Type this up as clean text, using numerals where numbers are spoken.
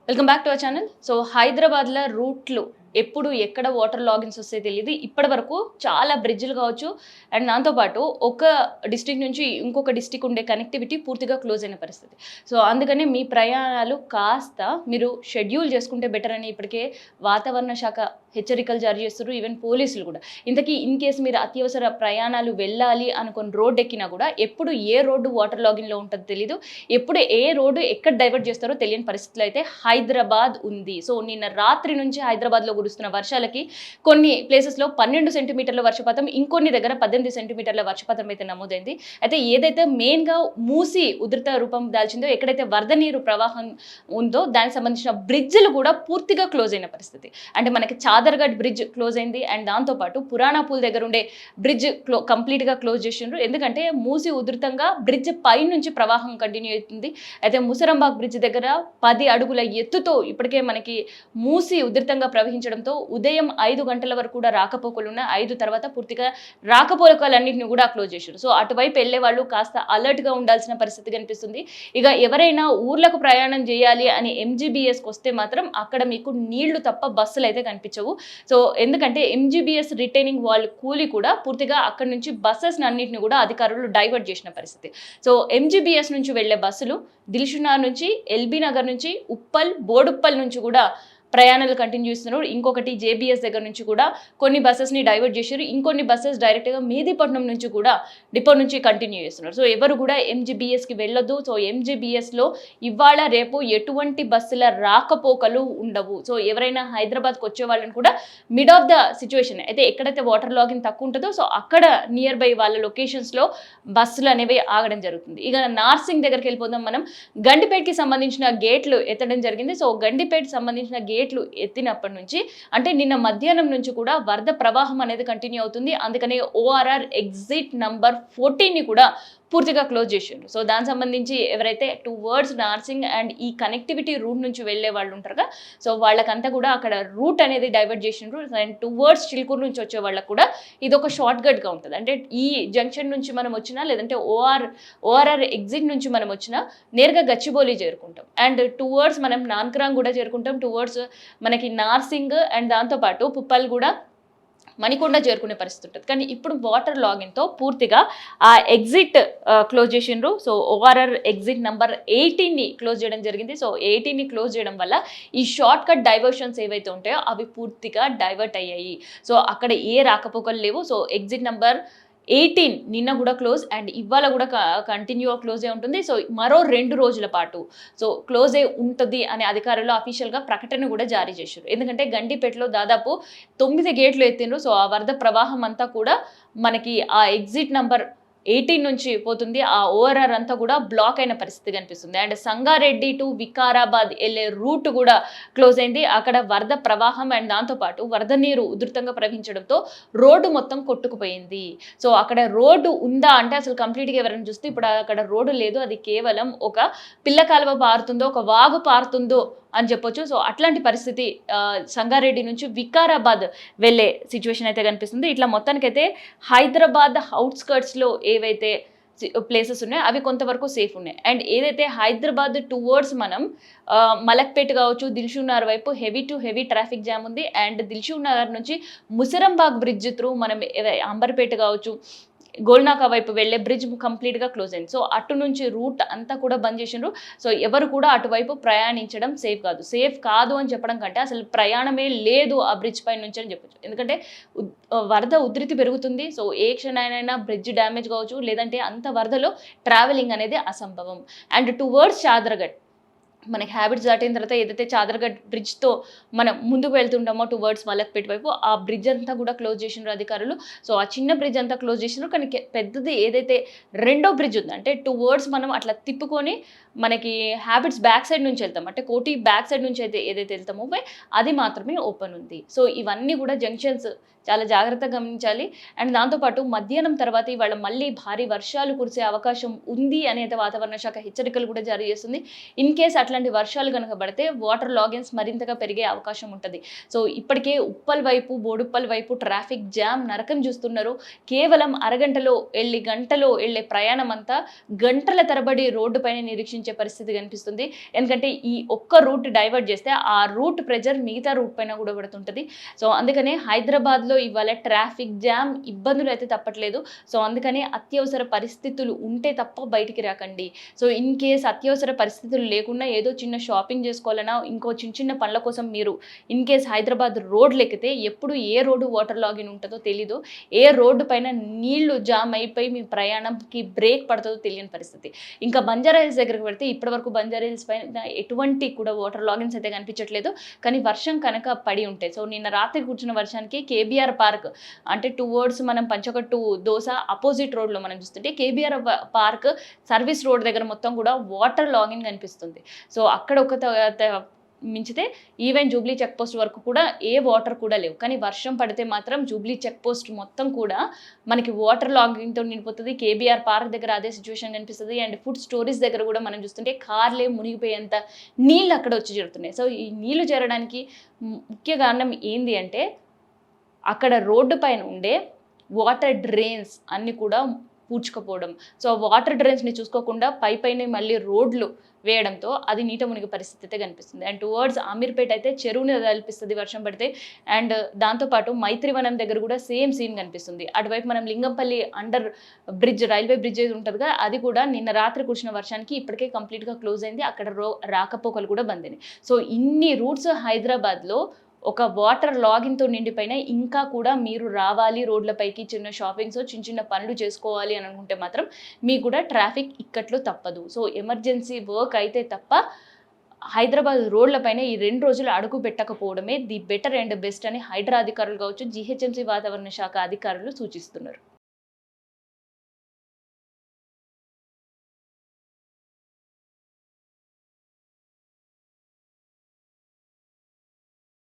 Welcome back to our channel. So హైదరాబాద్‌లో రూట్లు ఎప్పుడు ఎక్కడ వాటర్ లాగిన్స్ వస్తాయో తెలీదు. ఇప్పటి వరకు చాలా బ్రిడ్జ్‌లు కావచ్చు అండ్ దాంతో పాటు ఒక డిస్ట్రిక్ట్ నుంచి ఇంకొక డిస్ట్రిక్ట్ ఉండే కనెక్టివిటీ పూర్తిగా క్లోజ్ అయిన పరిస్థితి. సో అందుకనే మీ ప్రయాణాలు కాస్త మీరు షెడ్యూల్ చేసుకుంటే బెటర్ అని ఇప్పటికే వాతావరణ శాఖ హెచ్చరికలు జారీ చేస్తున్నారు. ఈవెన్ పోలీసులు కూడా. ఇంతకీ ఇన్ కేస్ మీరు అత్యవసర ప్రయాణాలు వెళ్ళాలి అనుకుని రోడ్ ఎక్కినా కూడా ఎప్పుడు ఏ రోడ్డు వాటర్ లాగిన్‌లో ఉంటదో తెలీదు. ఎప్పుడు ఏ రోడ్డు ఎక్కడ డైవర్ట్ చేస్తారో తెలియని పరిస్థితిలో అయితే హైదరాబాద్ ఉంది. సో నిన్న రాత్రి నుంచి హైదరాబాద్‌లో కురుస్తున్న వర్షాలకి కొన్ని ప్లేసెస్‌లో 12 సెంటీమీటర్ల వర్షపాతం, ఇంకొన్ని దగ్గర 18 సెంటీమీటర్ల వర్షపాతం అయితే నమోదైంది. అయితే ఏదైతే మెయిన్‌గా మూసి ఉధృత రూపం దాల్చిందో, ఎక్కడైతే వరద నీరు ప్రవాహం ఉందో దానికి సంబంధించిన బ్రిడ్జ్‌లు కూడా పూర్తిగా క్లోజ్ అయిన పరిస్థితి. అంటే మనకి చాదర్‌ఘట్ బ్రిడ్జ్ క్లోజ్ అయింది అండ్ దాంతో పాటు పురాణా పూల్ దగ్గర ఉండే బ్రిడ్జ్ కంప్లీట్‌గా క్లోజ్ చేసిండ్రు. ఎందుకంటే మూసి ఉధృతంగా బ్రిడ్జ్ పైనుంచి ప్రవాహం కంటిన్యూ అవుతుంది. అయితే ముసరంబాగ్ బ్రిడ్జ్ దగ్గర 10 అడుగుల ఎత్తుతో ఇప్పటికే మనకి మూసి ఉధృతంగా ప్రవహించడంతో ఉదయం 5 గంటల వరకు కూడా రాకపోకలున్నాయి. 5 తర్వాత పూర్తిగా రాకపోకలన్నింటినీ కూడా క్లోజ్ చేశారు. సో అటువైపు వెళ్ళే వాళ్ళు కాస్త అలర్ట్‌గా ఉండాల్సిన పరిస్థితి కనిపిస్తుంది. ఇక ఎవరైనా ఊర్లకు ప్రయాణం చేయాలి అని ఎంజీబీఎస్‌కి వస్తే మాత్రం అక్కడ మీకు నీళ్లు తప్ప బస్సులు అయితే కనిపించవు. సో ఎందుకంటే ఎంజీబీఎస్ రిటైనింగ్ వాల్ కూలి కూడా పూర్తిగా అక్కడి నుంచి బస్సెస్ అన్నింటిని కూడా అధికారులు డైవర్ట్ చేసిన పరిస్థితి. సో ఎంజీబీఎస్ నుంచి వెళ్లే బస్సులు దిల్షుక్నగర్ నుంచి, ఎల్బీ నగర్ నుంచి, ఉప్పల్, బోడుప్పల్ నుంచి కూడా ప్రయాణాలు కంటిన్యూ చేస్తున్నారు. ఇంకొకటి జేబీఎస్ దగ్గర నుంచి కూడా కొన్ని బస్సెస్ని డైవర్ట్ చేశారు. ఇంకొన్ని బస్సెస్ డైరెక్ట్గా మేదీపట్నం నుంచి కూడా డిపో నుంచి కంటిన్యూ చేస్తున్నారు. సో ఎవరు కూడా ఎంజీబీఎస్కి వెళ్ళొద్దు. సో ఎంజీబీఎస్లో ఇవాళ రేపు ఎటువంటి బస్సుల రాకపోకలు ఉండవు. సో ఎవరైనా హైదరాబాద్కి వచ్చే వాళ్ళని కూడా మిడ్ ఆఫ్ ద సిచ్యువేషన్ అయితే ఎక్కడైతే వాటర్ లాగిన్ తక్కువ ఉంటుందో సో అక్కడ నియర్ బై వాళ్ళ లొకేషన్స్లో బస్సులు అనేవి ఆగడం జరుగుతుంది. ఇక నార్సింగ్ దగ్గరికి వెళ్ళిపోదాం మనం. గండిపేటకి సంబంధించిన గేట్లు ఎత్తడం జరిగింది. సో గండిపేటకి సంబంధించిన గేట్లు ఎత్తినప్పటి నుంచి అంటే నిన్న మధ్యాహ్నం నుంచి కూడా వరద ప్రవాహం అనేది కంటిన్యూ అవుతుంది. అందుకనే ఓఆర్ఆర్ ఎగ్జిట్ నంబర్ 14ని కూడా పూర్తిగా క్లోజ్ చేసిండ్రు. సో దానికి సంబంధించి ఎవరైతే టువర్డ్స్ నార్సింగ్ అండ్ ఈ కనెక్టివిటీ రూట్ నుంచి వెళ్ళే వాళ్ళు ఉంటారుగా సో వాళ్ళకంతా కూడా అక్కడ రూట్ అనేది డైవర్ట్ చేసిండ్రు. అండ్ టువర్డ్స్ చిలుకూరు నుంచి వచ్చే వాళ్ళకు కూడా ఇది ఒక షార్ట్ కట్గా ఉంటుంది. అంటే ఈ జంక్షన్ నుంచి మనం వచ్చినా లేదంటే ఓఆర్ఆర్ ఎగ్జిట్ నుంచి మనం వచ్చినా నేరుగా గచ్చిబౌలి చేరుకుంటాం. అండ్ టువర్డ్స్ మనం నాన్క్రాంగ్ కూడా చేరుకుంటాం. టువర్డ్స్ మనకి నార్సింగ్ అండ్ దాంతోపాటు పుప్పల్ కూడా మణికొండ చేరుకునే పరిస్థితి ఉంటుంది. కానీ ఇప్పుడు వాటర్ లాగిన్తో పూర్తిగా ఆ ఎగ్జిట్ క్లోజ్ చేసిండ్రు. సో ఓఆర్ఆర్ ఎగ్జిట్ నంబర్ 18ని క్లోజ్ చేయడం జరిగింది. సో 18ని క్లోజ్ చేయడం వల్ల ఈ షార్ట్ కట్ డైవర్షన్స్ ఏవైతే ఉంటాయో అవి పూర్తిగా డైవర్ట్ అయ్యాయి. సో అక్కడ ఏ రాకపోకలు లేవు. సో ఎగ్జిట్ నంబర్ 18 నిన్న కూడా క్లోజ్ అండ్ ఇవాళ కూడా కంటిన్యూ క్లోజ్ అయి ఉంటుంది. సో మరో 2 రోజుల పాటు సో క్లోజ్ అయి ఉంటుంది అనే అధికారులు అఫీషియల్గా ప్రకటన కూడా జారీ చేశారు. ఎందుకంటే గండిపేటలో దాదాపు 9 గేట్లు ఎత్తిండ్రు. సో ఆ వరద ప్రవాహం అంతా కూడా మనకి ఆ ఎగ్జిట్ నంబర్ 18 నుంచి పోతుంది. ఆ ఓఆర్ఆర్ అంతా కూడా బ్లాక్ అయిన పరిస్థితి కనిపిస్తుంది. అండ్ సంగారెడ్డి టు వికారాబాద్ వెళ్ళే రూట్ కూడా క్లోజ్ అయింది. అక్కడ వరద ప్రవాహం అండ్ దాంతోపాటు వరద నీరు ఉధృతంగా ప్రవహించడంతో రోడ్డు మొత్తం కొట్టుకుపోయింది. సో అక్కడ రోడ్డు ఉందా అంటే అసలు కంప్లీట్గా ఎవరైనా చూస్తే ఇప్పుడు అక్కడ రోడ్డు లేదు. అది కేవలం ఒక పిల్ల కాలువ పారుతుందో ఒక వాగు పారుతుందో అని చెప్పొచ్చు. సో అట్లాంటి పరిస్థితి సంగారెడ్డి నుంచి వికారాబాద్ వెళ్ళే సిచ్యువేషన్ అయితే కనిపిస్తుంది. ఇట్లా మొత్తానికైతే హైదరాబాద్ అవుట్స్కర్ట్స్లో ఏవైతే ప్లేసెస్ ఉన్నాయో అవి కొంతవరకు సేఫ్ ఉన్నాయి. అండ్ ఏదైతే హైదరాబాద్ టువర్డ్స్ మనం మలక్పేట కావచ్చు, దిల్షుక్నగర్ వైపు heavy to heavy traffic jam ఉంది. అండ్ దిల్షుక్నగర్ నుంచి ముసరంబాగ్ బ్రిడ్జ్ త్రూ మనం అంబర్పేట కావచ్చు, గోల్నాకా వైపు వెళ్ళే బ్రిడ్జ్ కంప్లీట్గా క్లోజ్ అయింది. సో అటు నుంచి రూట్ అంతా కూడా బంద్ చేసిండ్రు. సో ఎవరు కూడా అటువైపు ప్రయాణించడం సేఫ్ కాదు. సేఫ్ కాదు అని చెప్పడం కంటే అసలు ప్రయాణమే లేదు ఆ బ్రిడ్జ్ పై నుంచి అని చెప్పచ్చు. ఎందుకంటే వరద ఉధృతి పెరుగుతుంది. సో ఏ క్షణానైనా బ్రిడ్జ్ డ్యామేజ్ కావచ్చు, లేదంటే అంత వరదలో ట్రావెలింగ్ అనేది అసంభవం. అండ్ టువర్డ్స్ చాదర్ఘట్ మనకి హ్యాబిట్స్ దాటిన తర్వాత ఏదైతే చాదర్ఘట్ బ్రిడ్జ్తో మనం ముందుకు వెళ్తుంటామో టువర్డ్స్ మలక్పేట వైపు ఆ బ్రిడ్జ్ అంతా కూడా క్లోజ్ చేసినారు అధికారులు. సో ఆ చిన్న బ్రిడ్జ్ అంతా క్లోజ్ చేసినారు. కానీ పెద్దది ఏదైతే రెండో బ్రిడ్జ్ ఉంది అంటే టువర్డ్స్ మనం అట్లా తిప్పుకొని మనకి హ్యాబిట్స్ బ్యాక్ సైడ్ నుంచి వెళ్తాం అంటే కోటి బ్యాక్ సైడ్ నుంచి అయితే ఏదైతే వెళ్తామో అది మాత్రమే ఓపెన్ ఉంది. సో ఇవన్నీ కూడా జంక్షన్స్ చాలా జాగ్రత్తగా గమనించాలి. అండ్ దాంతోపాటు మధ్యాహ్నం తర్వాత ఇవాళ మళ్ళీ భారీ వర్షాలు కురిసే అవకాశం ఉంది అనేది వాతావరణ శాఖ హెచ్చరికలు కూడా జారీ చేస్తుంది. ఇన్ కేస్ అట్లా అట్లాంటి వర్షాలు కనుక పడితే వాటర్ లాగిన్స్ మరింతగా పెరిగే అవకాశం ఉంటుంది. సో ఇప్పటికే ఉప్పల్ వైపు, బోడుప్పల్ వైపు ట్రాఫిక్ జామ్ నరకం చూస్తున్నారు. కేవలం అరగంటలో గంటలో వెళ్ళే ప్రయాణం అంతా గంటల తరబడి రోడ్డు పైన నిరీక్షించే పరిస్థితి కనిపిస్తుంది. ఎందుకంటే ఈ ఒక్క రూట్ డైవర్ట్ చేస్తే ఆ రూట్ ప్రెజర్ మిగతా రూట్ పైన కూడా పడుతుంటది. సో అందుకనే హైదరాబాద్లో ఇవాళ ట్రాఫిక్ జామ్ ఇబ్బందులు అయితే తప్పట్లేదు. సో అందుకని అత్యవసర పరిస్థితులు ఉంటే తప్ప బయటికి రాకండి. సో ఇన్ కేస్ అత్యవసర పరిస్థితులు లేకుండా ఏదో చిన్న షాపింగ్ చేసుకోవాలన్నా ఇంకో చిన్న చిన్న పనుల కోసం మీరు ఇన్ కేస్ హైదరాబాద్ రోడ్లు ఎక్కితే ఎప్పుడు ఏ రోడ్డు వాటర్ లాగిన్ ఉంటుందో తెలీదు. ఏ రోడ్డు పైన నీళ్లు జామ్ అయిపోయి మీ ప్రయాణంకి బ్రేక్ పడుతుందో తెలియని పరిస్థితి. ఇంకా బంజారా హిల్స్ దగ్గరికి పెడితే ఇప్పటివరకు బంజారా హిల్స్ పైన ఎటువంటి కూడా వాటర్ లాగిన్స్ అయితే కనిపించట్లేదు. కానీ వర్షం కనుక పడి ఉంటాయి. సో నిన్న రాత్రి కూర్చున్న వర్షానికి కేబీఆర్ పార్క్ అంటే టువర్డ్స్ మనం పంచకట్టు దోస అపోజిట్ రోడ్లో మనం చూస్తుంటే కేబీఆర్ పార్క్ సర్వీస్ రోడ్ దగ్గర మొత్తం కూడా వాటర్ లాగిన్ కనిపిస్తుంది. సో అక్కడ ఒక మించితే ఈవెన్ జూబ్లీ చెక్ పోస్ట్ వరకు కూడా ఏ వాటర్ కూడా లేవు. కానీ వర్షం పడితే మాత్రం జూబ్లీ చెక్ పోస్ట్ మొత్తం కూడా మనకి వాటర్ లాగింగ్తో నిండిపోతుంది. కేబీఆర్ పార్క్ దగ్గర అదే సిచ్యువేషన్ కనిపిస్తుంది. అండ్ ఫుడ్ స్టోరీస్ దగ్గర కూడా మనం చూస్తుంటే కార్లే మునిగిపోయేంత నీళ్ళు అక్కడ వచ్చి చేరుతున్నాయి. సో ఈ నీళ్లు చేరడానికి ముఖ్య కారణం ఏంది అంటే అక్కడ రోడ్డు పైన ఉండే వాటర్ డ్రైన్స్ అన్నీ కూడా పూడ్చుకపోవడం. సో వాటర్ డ్రైన్స్ని చూసుకోకుండా పైనే మళ్ళీ రోడ్లు వేయడంతో అది నీట మునిగే పరిస్థితి అయితే కనిపిస్తుంది. అండ్ టువర్డ్స్ అమీర్పేట అయితే చెరువుని తలపిస్తుంది వర్షం పడితే. అండ్ దాంతోపాటు మైత్రివనం దగ్గర కూడా సేమ్ సీన్ కనిపిస్తుంది. అటువైపు మనం Lingampally under bridge railway bridge ఉంటుంది కదా, అది కూడా నిన్న రాత్రి కురిసిన వర్షానికి ఇప్పటికే కంప్లీట్గా క్లోజ్ అయింది. అక్కడ రాకపోకలు కూడా బంద్ అయినాయి. సో ఇన్ని రూట్స్ హైదరాబాద్లో ఒక వాటర్ లాగిన్తో నిండిపోయినా ఇంకా కూడా మీరు రావాలి రోడ్లపైకి, చిన్న షాపింగ్స్ చిన్న చిన్న పనులు చేసుకోవాలి అని అనుకుంటే మాత్రం మీకు కూడా ట్రాఫిక్ ఇక్కట్లో తప్పదు. సో ఎమర్జెన్సీ వర్క్ అయితే తప్ప హైదరాబాద్ రోడ్లపైన ఈ 2 రోజులు అడుగు పెట్టకపోవడమే ది బెటర్ అండ్ బెస్ట్ అని హైడ్రా అధికారులు కావచ్చు, జీహెచ్ఎంసీ వాతావరణ శాఖ అధికారులు సూచిస్తున్నారు.